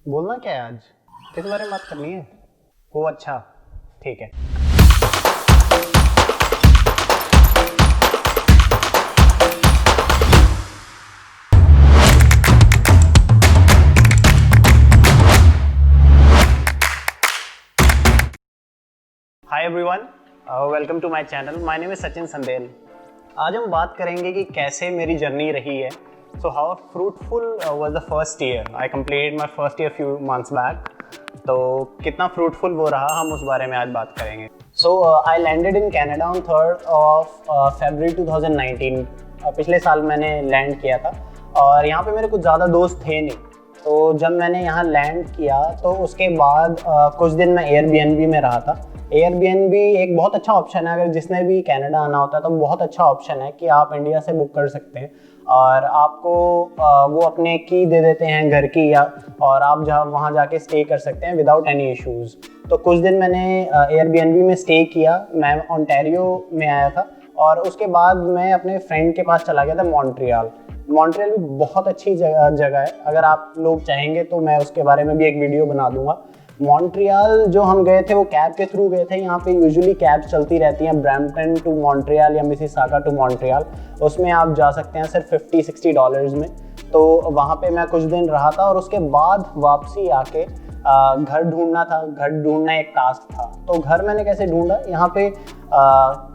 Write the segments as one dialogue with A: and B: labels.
A: बोलना क्या है आज? किस बारे में बात करनी है? वो अच्छा, ठीक है। Hi everyone, welcome to my channel. My name is Sachin Sandel. आज हम बात करेंगे कि कैसे मेरी जर्नी रही है। So how fruitful was the first year. I completed my first year few months back. तो कितना फ्रूटफुल वो रहा, हम उस बारे में आज बात करेंगे। So I landed in Canada on 3rd of February 2019। पिछले साल मैंने लैंड किया था और यहाँ पे मेरे कुछ ज़्यादा दोस्त थे नहीं। तो जब मैंने यहाँ लैंड किया तो उसके बाद कुछ दिन मैं एयरबीएनबी में रहा था। एयरबीएनबी एक बहुत अच्छा ऑप्शन है, अगर जिसने भी कनाडा आना होता है तो बहुत अच्छा ऑप्शन है कि आप इंडिया से बुक कर सकते हैं और आपको वो अपने की दे देते हैं घर की, या और आप जहाँ वहाँ जाके स्टे कर सकते हैं विदाउट एनी इश्यूज़। तो कुछ दिन मैंने एयरबीएनबी में स्टे किया। मैं ओंटारियो में आया था और उसके बाद मैं अपने फ्रेंड के पास चला गया था मॉन्ट्रियल। मॉन्ट्रियल भी बहुत अच्छी जगह है। अगर आप लोग चाहेंगे तो मैं उसके बारे में भी एक वीडियो बना दूंगा। मॉन्ट्रियल जो हम गए थे वो कैब के थ्रू गए थे। यहाँ पे यूजुअली कैब्स चलती रहती हैं ब्रैम्पटन टू मॉन्ट्रियल या मिसिसागा टू मॉन्ट्रियल। उसमें आप जा सकते हैं सिर्फ $50-60 में। तो वहाँ पे मैं कुछ दिन रहा था और उसके बाद वापसी आके घर ढूंढना था। घर ढूंढना एक टास्क था। तो घर मैंने कैसे ढूंढा, यहाँ पे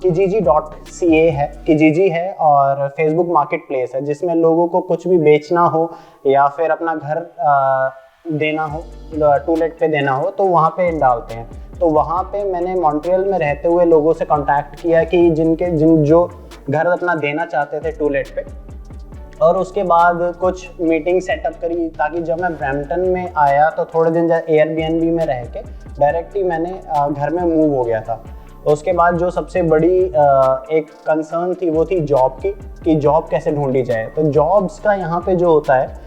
A: kijiji.ca है, kijiji है और फेसबुक मार्केट प्लेस है जिसमें लोगों को कुछ भी बेचना हो या फिर अपना घर देना हो, टू लेट पे देना हो, तो वहाँ पे डालते हैं। तो वहाँ पे मैंने मॉन्ट्रियल में रहते हुए लोगों से कांटेक्ट किया कि जिन जो घर अपना देना चाहते थे टू लेट पे, और उसके बाद कुछ मीटिंग सेटअप करी ताकि जब मैं ब्रैम्पटन में आया तो थोड़े दिन एयरबीएनबी में रह के डायरेक्ट ही मैंने घर में मूव हो गया था। उसके बाद जो सबसे बड़ी एक कंसर्न थी वो थी जॉब की, कि जॉब कैसे ढूंढी जाए। तो जॉब्स का यहाँ पे जो होता है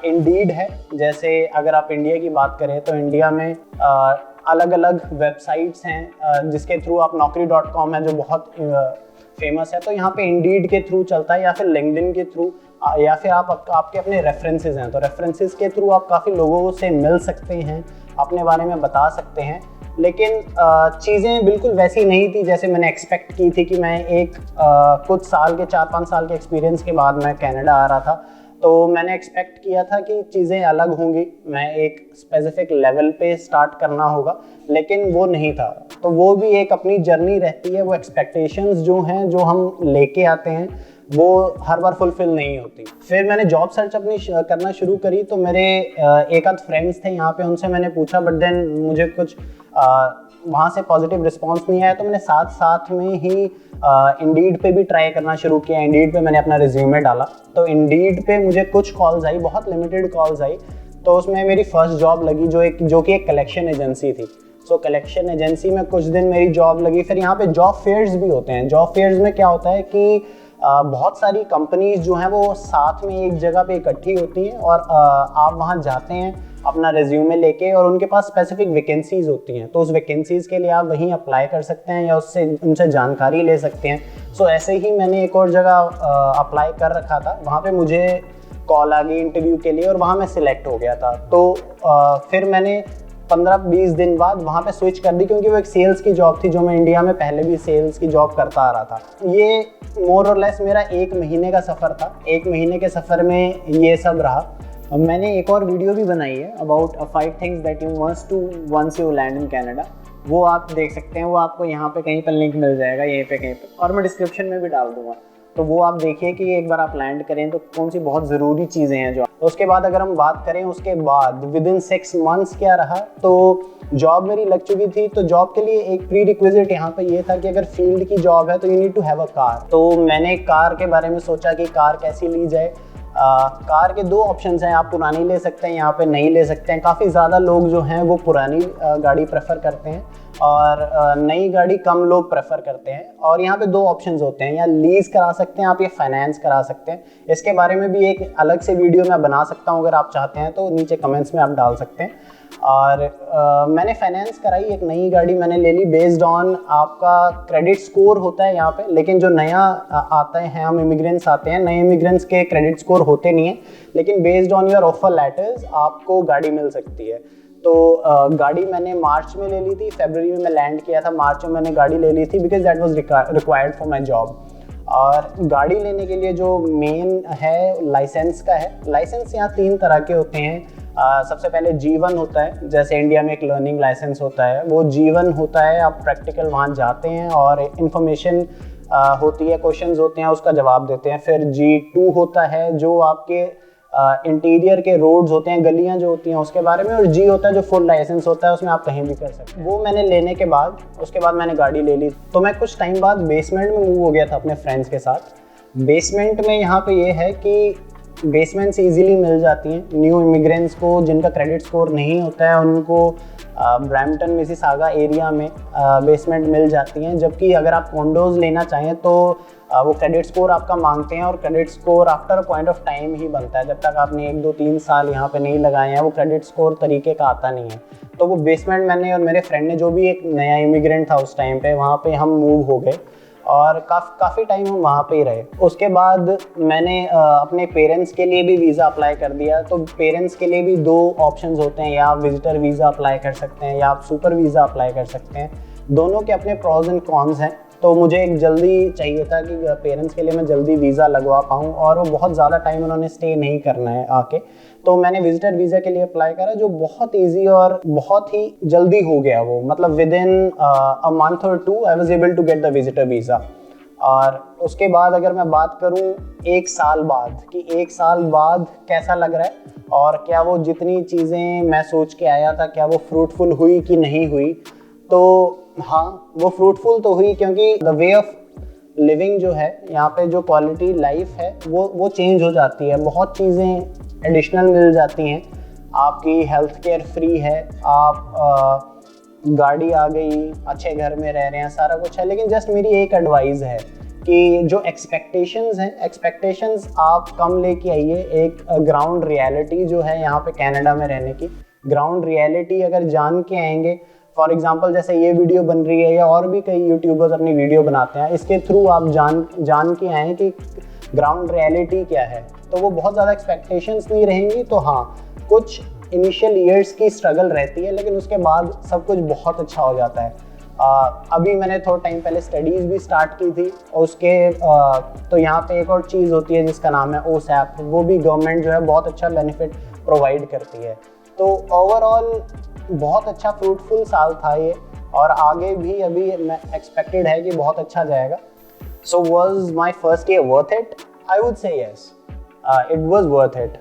A: इंडीड है। जैसे अगर आप इंडिया की बात करें तो इंडिया में अलग अलग वेबसाइट्स हैं जिसके थ्रू आप naukri.com है जो बहुत फेमस है। तो यहाँ पे इंडीड के थ्रू चलता है या फिर लिंक्डइन के थ्रू, या फिर आपके अपने रेफरेंसेस हैं। तो रेफरेंसेस के थ्रू आप काफ़ी लोगों से मिल सकते हैं, अपने बारे में बता सकते हैं। लेकिन चीज़ें बिल्कुल वैसी नहीं थी जैसे मैंने एक्सपेक्ट की थी कि मैं एक कुछ साल के 4-5 साल के एक्सपीरियंस के बाद मैं कनाडा आ रहा था। तो मैंने एक्सपेक्ट किया था कि चीज़ें अलग होंगी, मैं एक स्पेसिफिक लेवल पे स्टार्ट करना होगा, लेकिन वो नहीं था। तो वो भी एक अपनी जर्नी रहती है। वो एक्सपेक्टेशंस जो हैं जो हम लेके आते हैं वो हर बार फुलफिल नहीं होती। फिर मैंने जॉब सर्च अपनी करना शुरू करी। तो मेरे एक आध फ्रेंड्स थे यहाँ पे, उनसे मैंने पूछा, बट देन मुझे कुछ वहाँ से पॉजिटिव रिस्पांस नहीं आया। तो मैंने साथ में ही इंडीड पे भी ट्राई करना शुरू किया। इंडीड पे मैंने अपना रिज्यूमे डाला। तो इंडीड पे मुझे कुछ कॉल्स आई, बहुत लिमिटेड कॉल्स आई। तो उसमें मेरी फर्स्ट जॉब लगी जो कि एक कलेक्शन एजेंसी थी। सो कलेक्शन एजेंसी में कुछ दिन मेरी जॉब लगी। फिर यहाँ पे जॉब फेयर्स भी होते हैं। जॉब फेयर्स में क्या होता है कि बहुत सारी कंपनीज जो हैं वो साथ में एक जगह पे इकट्ठी होती हैं और आप वहाँ जाते हैं अपना रिज्यूमे लेके, और उनके पास स्पेसिफिक वैकेंसीज होती हैं। तो उस वैकेंसीज के लिए आप वहीं अप्लाई कर सकते हैं या उनसे जानकारी ले सकते हैं। सो ऐसे ही मैंने एक और जगह अप्लाई कर रखा था। वहाँ पे मुझे कॉल आ गई इंटरव्यू के लिए और वहाँ मैं सिलेक्ट हो गया था। तो फिर मैंने 15-20 दिन बाद वहाँ पे स्विच कर दी, क्योंकि वो एक सेल्स की जॉब थी जो मैं इंडिया में पहले भी सेल्स की जॉब करता आ रहा था। ये मोर और लेस मेरा 1 महीने का सफ़र था। 1 महीने के सफ़र में ये सब रहा। मैंने एक और वीडियो भी बनाई है about 5 things that you must do once you land in Canada. वो आप देख सकते हैं। वो आपको यहाँ पे कहीं पर लिंक मिल जाएगा, यहीं पे कहीं पे, और मैं डिस्क्रिप्शन में भी डाल दूंगा। तो वो आप देखिए कि एक बार आप लैंड करें तो कौन सी बहुत ज़रूरी चीज़ें हैं जो। तो उसके बाद अगर हम बात करें उसके बाद विदिन 6 मंथ्स क्या रहा, तो जॉब मेरी लग चुकी थी। तो जॉब के लिए एक प्री रिक्विजिट यहाँ पे ये था कि अगर फील्ड की जॉब है तो you need to have a car. तो मैंने कार के बारे में सोचा कि कार कैसी ली जाए। कार के 2 ऑप्शंस हैं, आप पुरानी ले सकते हैं, यहाँ पे नई ले सकते हैं। काफ़ी ज़्यादा लोग जो हैं वो पुरानी गाड़ी प्रेफर करते हैं और नई गाड़ी कम लोग प्रेफर करते हैं। और यहाँ पे दो ऑप्शंस होते हैं, या लीज करा सकते हैं आप या फाइनेंस करा सकते हैं। इसके बारे में भी एक अलग से वीडियो मैं बना सकता हूँ, अगर आप चाहते हैं तो नीचे कमेंट्स में आप डाल सकते हैं। और मैंने फाइनेंस कराई, एक नई गाड़ी मैंने ले ली बेस्ड ऑन आपका क्रेडिट स्कोर होता है यहाँ पे। लेकिन जो नया आता है, हम इमिग्रेंट्स आते हैं, नए इमिग्रेंट्स के क्रेडिट स्कोर होते नहीं है, लेकिन based on your offer letters आपको गाड़ी मिल सकती है। तो गाड़ी मैंने मार्च में ले ली थी, फरवरी में मैं लैंड किया था, मार्च में मैंने गाड़ी ले ली थी because that was required for my job. और गाड़ी लेने के लिए जो मेन है लाइसेंस का है। लाइसेंस यहाँ 3 तरह के होते हैं। सबसे पहले G1 होता है, जैसे इंडिया में एक लर्निंग लाइसेंस होता है, वो G1 होता है। आप प्रैक्टिकल वहाँ जाते हैं और इन्फॉर्मेशन होती है, क्वेश्चंस होते हैं, उसका जवाब देते हैं। फिर G2 होता है जो आपके इंटीरियर के रोड्स होते हैं, गलियां जो होती हैं उसके बारे में। और G होता है जो फुल लाइसेंस होता है, उसमें आप कहीं भी कर सकते हैं। वो मैंने लेने के बाद, उसके बाद मैंने गाड़ी ले ली। तो मैं कुछ टाइम बाद बेसमेंट में मूव हो गया था अपने फ्रेंड्स के साथ। बेसमेंट में यहाँ पे ये है कि बेसमेंट्स इजीली मिल जाती हैं न्यू इमिग्रेंट्स को, जिनका क्रेडिट स्कोर नहीं होता है उनको ब्रैम्पटन मिसिसागा एरिया में बेसमेंट मिल जाती हैं। जबकि अगर आप कॉन्डोज लेना चाहें तो वो क्रेडिट स्कोर आपका मांगते हैं, और credit score after a point of time ही बनता है। जब तक आपने 1, 2, 3 साल यहाँ पे नहीं लगाए हैं, वो क्रेडिट स्कोर तरीके का आता नहीं है। तो वो बेसमेंट मैंने और मेरे फ्रेंड ने, जो भी एक नया इमिग्रेंट था उस टाइम पे, वहाँ पे हम मूव हो गए और काफ़ी टाइम हम वहाँ पे ही रहे। उसके बाद मैंने अपने पेरेंट्स के लिए भी वीज़ा अप्लाई कर दिया। तो पेरेंट्स के लिए भी 2 ऑप्शंस होते हैं, या आप विजिटर वीज़ा अप्लाई कर सकते हैं या आप सुपर वीज़ा अप्लाई कर सकते हैं। दोनों के अपने प्रॉज एंड कॉन्स हैं। तो मुझे एक जल्दी चाहिए था कि पेरेंट्स के लिए मैं जल्दी वीज़ा लगवा पाऊँ, और वो बहुत ज़्यादा टाइम उन्होंने स्टे नहीं करना है आके। तो मैंने विजिटर वीज़ा के लिए अप्लाई करा, जो बहुत इजी और बहुत ही जल्दी हो गया वो, मतलब विद इन अ मंथ और 2 I was able to get the visitor visa. और उसके बाद अगर मैं बात करूं 1 साल बाद, कि 1 साल बाद कैसा लग रहा है और क्या वो जितनी चीज़ें मैं सोच के आया था, क्या वो फ्रूटफुल हुई कि नहीं हुई, तो हाँ, वो फ्रूटफुल तो हुई, क्योंकि द वे ऑफ लिविंग जो है यहाँ पे, जो क्वालिटी लाइफ है वो चेंज हो जाती है। बहुत चीज़ें एडिशनल मिल जाती हैं। आपकी हेल्थ केयर फ्री है, आप गाड़ी आ गई, अच्छे घर में रह रहे हैं, सारा कुछ है। लेकिन जस्ट मेरी एक एडवाइस है कि जो एक्सपेक्टेशंस हैं, एक्सपेक्टेशंस आप कम लेके आइए। एक ग्राउंड रियलिटी जो है यहाँ पे कनाडा में रहने की, ग्राउंड रियलिटी अगर जान के आएंगे, फॉर एग्जांपल जैसे ये वीडियो बन रही है या और भी कई यूट्यूबर्स अपनी वीडियो बनाते हैं, इसके थ्रू आप जान के आएँ कि ग्राउंड रियलिटी क्या है, तो वो बहुत ज़्यादा एक्सपेक्टेशंस नहीं रहेंगी। तो हाँ, कुछ इनिशियल ईयर्स की स्ट्रगल रहती है, लेकिन उसके बाद सब कुछ बहुत अच्छा हो जाता है। अभी मैंने थोड़ा टाइम पहले स्टडीज़ भी स्टार्ट की थी, और उसके तो यहाँ पे एक और चीज़ होती है जिसका नाम है OSAP, वो भी गवर्नमेंट जो है बहुत अच्छा बेनिफिट प्रोवाइड करती है। तो ओवरऑल बहुत अच्छा फ्रूटफुल साल था ये, और आगे भी अभी मैं एक्सपेक्टेड है कि बहुत अच्छा जाएगा। So was my first year worth it? I would say yes, it was worth it.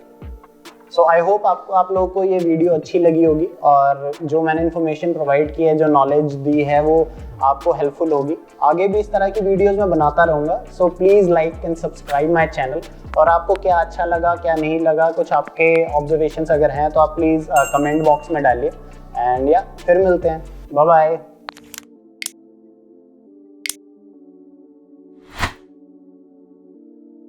A: So I hope आप लोगों को ये वीडियो अच्छी लगी होगी, और जो मैंने इन्फॉर्मेशन प्रोवाइड की है, जो नॉलेज दी है, वो आपको हेल्पफुल होगी। आगे भी इस तरह की वीडियोस मैं बनाता रहूँगा। So please like and subscribe my channel. और आपको क्या अच्छा लगा, क्या नहीं लगा, कुछ आपके ऑब्जर्वेशंस अगर हैं तो आप प्लीज़ कमेंट बॉक्स में डालिए। एंड या फिर मिलते हैं, बाय बाय।